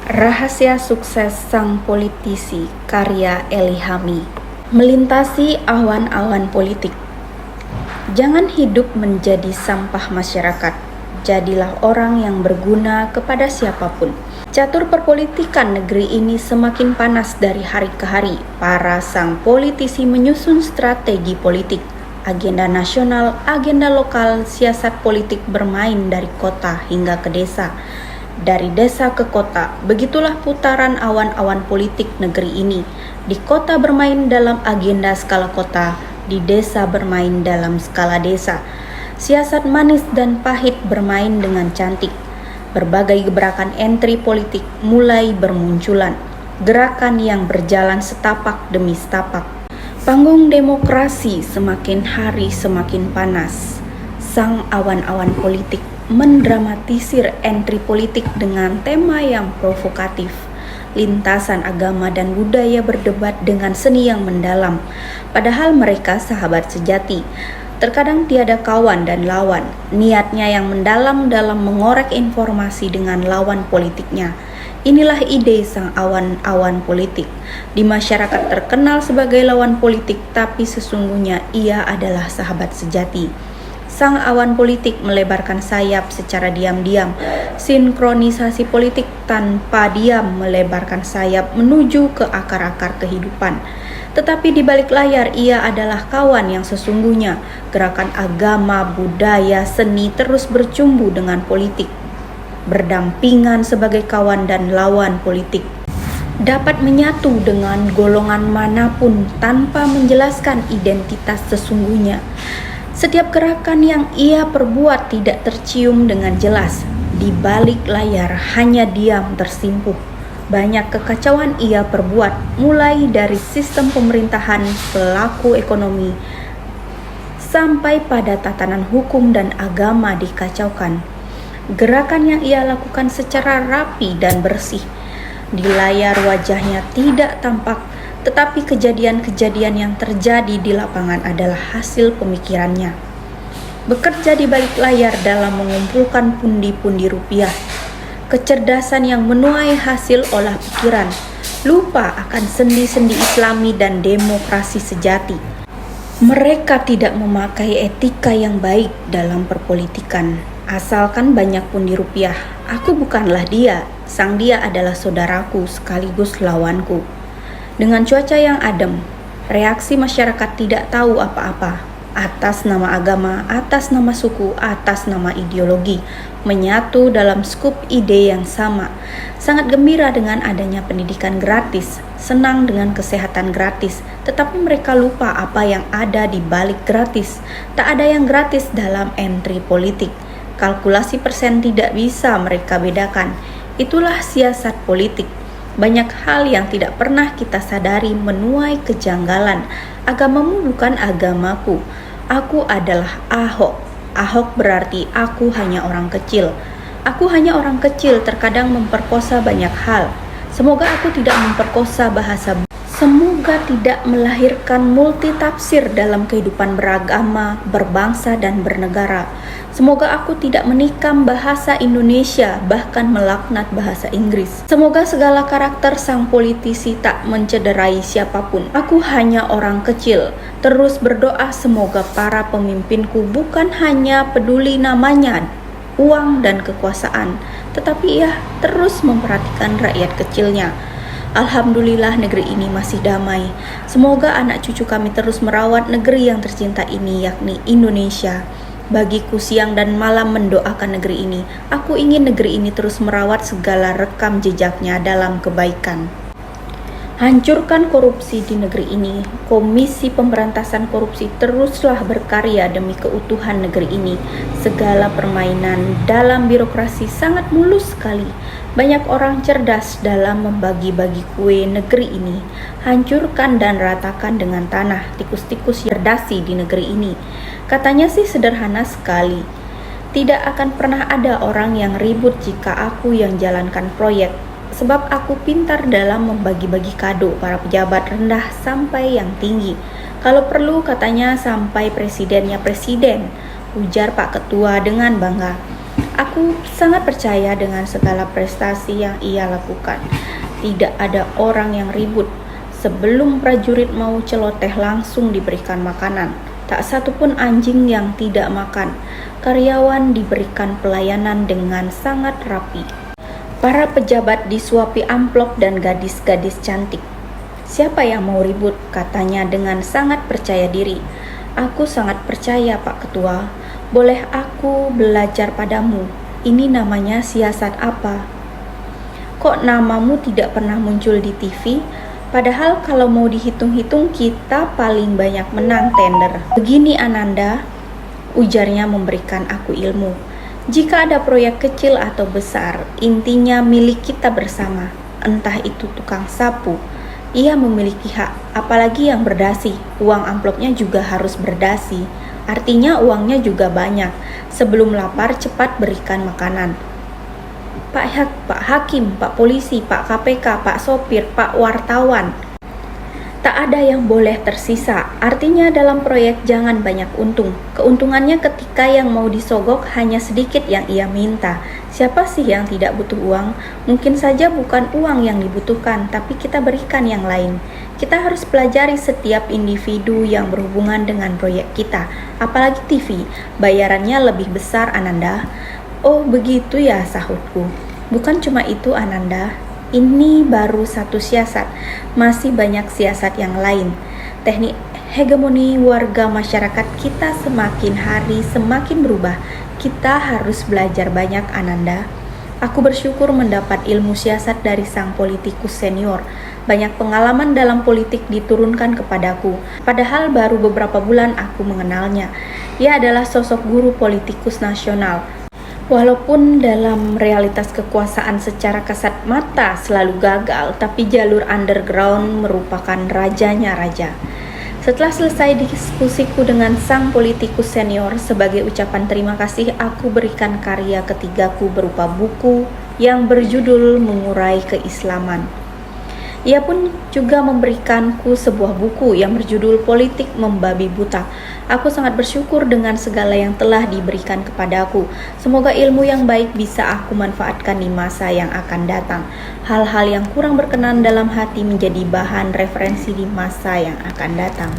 Rahasia Sukses Sang Politisi, karya Elihami. Melintasi awan-awan politik. Jangan hidup menjadi sampah masyarakat. Jadilah orang yang berguna kepada siapapun. Catur perpolitikan negeri ini semakin panas dari hari ke hari. Para sang politisi menyusun strategi politik, agenda nasional, agenda lokal, siasat politik bermain dari kota hingga ke desa. Dari desa ke kota, begitulah putaran awan-awan politik negeri ini. Di kota bermain dalam agenda skala kota, di desa bermain dalam skala desa. Siasat manis dan pahit bermain dengan cantik. Berbagai gebrakan entry politik mulai bermunculan. Gerakan yang berjalan setapak demi setapak. Panggung demokrasi semakin hari semakin panas. Sang awan-awan politik mendramatisir entry politik dengan tema yang provokatif. Lintasan agama dan budaya berdebat dengan seni yang mendalam, padahal mereka sahabat sejati. Terkadang tiada kawan dan lawan, niatnya yang mendalam dalam mengorek informasi dengan lawan politiknya. Inilah ide sang awan-awan politik. Di masyarakat terkenal sebagai lawan politik, tapi sesungguhnya ia adalah sahabat sejati. Sang awan politik melebarkan sayap secara diam-diam, sinkronisasi politik tanpa diam melebarkan sayap menuju ke akar-akar kehidupan. Tetapi di balik layar ia adalah kawan yang sesungguhnya. Gerakan agama, budaya, seni terus bercumbu dengan politik, berdampingan sebagai kawan dan lawan politik. Dapat menyatu dengan golongan manapun tanpa menjelaskan identitas sesungguhnya. Setiap gerakan yang ia perbuat tidak tercium dengan jelas. Di balik layar hanya diam tersimpuh. Banyak kekacauan ia perbuat, mulai dari sistem pemerintahan, pelaku ekonomi, sampai pada tatanan hukum dan agama dikacaukan. Gerakan yang ia lakukan secara rapi dan bersih. Di layar wajahnya tidak tampak, tetapi kejadian-kejadian yang terjadi di lapangan adalah hasil pemikirannya. Bekerja di balik layar dalam mengumpulkan pundi-pundi rupiah. Kecerdasan yang menuai hasil olah pikiran. Lupa akan sendi-sendi Islami dan demokrasi sejati. Mereka tidak memakai etika yang baik dalam perpolitikan. Asalkan banyak pundi rupiah, aku bukanlah dia. Sang dia adalah saudaraku sekaligus lawanku. Dengan cuaca yang adem, reaksi masyarakat tidak tahu apa-apa. Atas nama agama, atas nama suku, atas nama ideologi, menyatu dalam skup ide yang sama. Sangat gembira dengan adanya pendidikan gratis, senang dengan kesehatan gratis, tetapi mereka lupa apa yang ada di balik gratis. Tak ada yang gratis dalam entry politik. Kalkulasi persen tidak bisa mereka bedakan. Itulah siasat politik. Banyak hal yang tidak pernah kita sadari menuai kejanggalan. Agamamu bukan agamaku. Aku adalah Ahok. Ahok berarti aku hanya orang kecil. Aku hanya orang kecil terkadang memperkosa banyak hal. Semoga aku tidak memperkosa bahasa. Semoga tidak melahirkan multitafsir dalam kehidupan beragama, berbangsa, dan bernegara. Semoga aku tidak menikam bahasa Indonesia, bahkan melaknat bahasa Inggris. Semoga segala karakter sang politisi tak mencederai siapapun. Aku hanya orang kecil. Terus berdoa semoga para pemimpinku bukan hanya peduli namanya, uang dan kekuasaan, tetapi ia terus memperhatikan rakyat kecilnya. Alhamdulillah negeri ini masih damai. Semoga anak cucu kami terus merawat negeri yang tercinta ini, yakni Indonesia. Bagiku siang dan malam mendoakan negeri ini. Aku ingin negeri ini terus merawat segala rekam jejaknya dalam kebaikan. Hancurkan korupsi di negeri ini. Komisi Pemberantasan Korupsi teruslah berkarya demi keutuhan negeri ini. Segala permainan dalam birokrasi sangat mulus sekali. Banyak orang cerdas dalam membagi-bagi kue negeri ini. Hancurkan dan ratakan dengan tanah tikus-tikus yerdasi di negeri ini. Katanya sih sederhana sekali. Tidak akan pernah ada orang yang ribut jika aku yang jalankan proyek. Sebab aku pintar dalam membagi-bagi kado para pejabat rendah sampai yang tinggi. Kalau perlu katanya sampai presidennya presiden, ujar Pak Ketua dengan bangga. Aku sangat percaya dengan segala prestasi yang ia lakukan. Tidak ada orang yang ribut. Sebelum prajurit mau celoteh langsung diberikan makanan. Tak satu pun anjing yang tidak makan. Karyawan diberikan pelayanan dengan sangat rapi. Para pejabat disuapi amplop dan gadis-gadis cantik. Siapa yang mau ribut? Katanya dengan sangat percaya diri. Aku sangat percaya, Pak Ketua. Boleh aku belajar padamu? Ini namanya siasat apa? Kok namamu tidak pernah muncul di TV? Padahal kalau mau dihitung-hitung kita paling banyak menang tender. Begini Ananda, ujarnya memberikan aku ilmu. Jika ada proyek kecil atau besar, intinya milik kita bersama. Entah itu tukang sapu, ia memiliki hak, apalagi yang berdasi. Uang amplopnya juga harus berdasi. Artinya uangnya juga banyak. Sebelum lapar cepat berikan makanan. Pak Hakim, Pak Polisi, Pak KPK, Pak Sopir, Pak Wartawan. Tak ada yang boleh tersisa. Artinya dalam proyek jangan banyak untung. Keuntungannya ketika yang mau disogok hanya sedikit yang ia minta. Siapa sih yang tidak butuh uang? Mungkin saja bukan uang yang dibutuhkan, tapi kita berikan yang lain. Kita harus pelajari setiap individu yang berhubungan dengan proyek kita. Apalagi TV, bayarannya lebih besar Ananda. Oh begitu ya, sahutku. Bukan cuma itu Ananda, ini baru satu siasat, masih banyak siasat yang lain. Teknik hegemoni warga masyarakat kita semakin hari semakin berubah. Kita harus belajar banyak Ananda. Aku bersyukur mendapat ilmu siasat dari sang politikus senior. Banyak pengalaman dalam politik diturunkan kepadaku. Padahal baru beberapa bulan aku mengenalnya. Ia adalah sosok guru politikus nasional. Walaupun dalam realitas kekuasaan secara kasat mata selalu gagal, tapi jalur underground merupakan rajanya raja. Setelah selesai diskusiku dengan sang politikus senior, sebagai ucapan terima kasih aku berikan karya ketigaku berupa buku yang berjudul Mengurai Keislaman. Ia pun juga memberikanku sebuah buku yang berjudul Politik Membabi Buta. Aku sangat bersyukur dengan segala yang telah diberikan kepadaku. Semoga ilmu yang baik bisa aku manfaatkan di masa yang akan datang. Hal-hal yang kurang berkenan dalam hati menjadi bahan referensi di masa yang akan datang.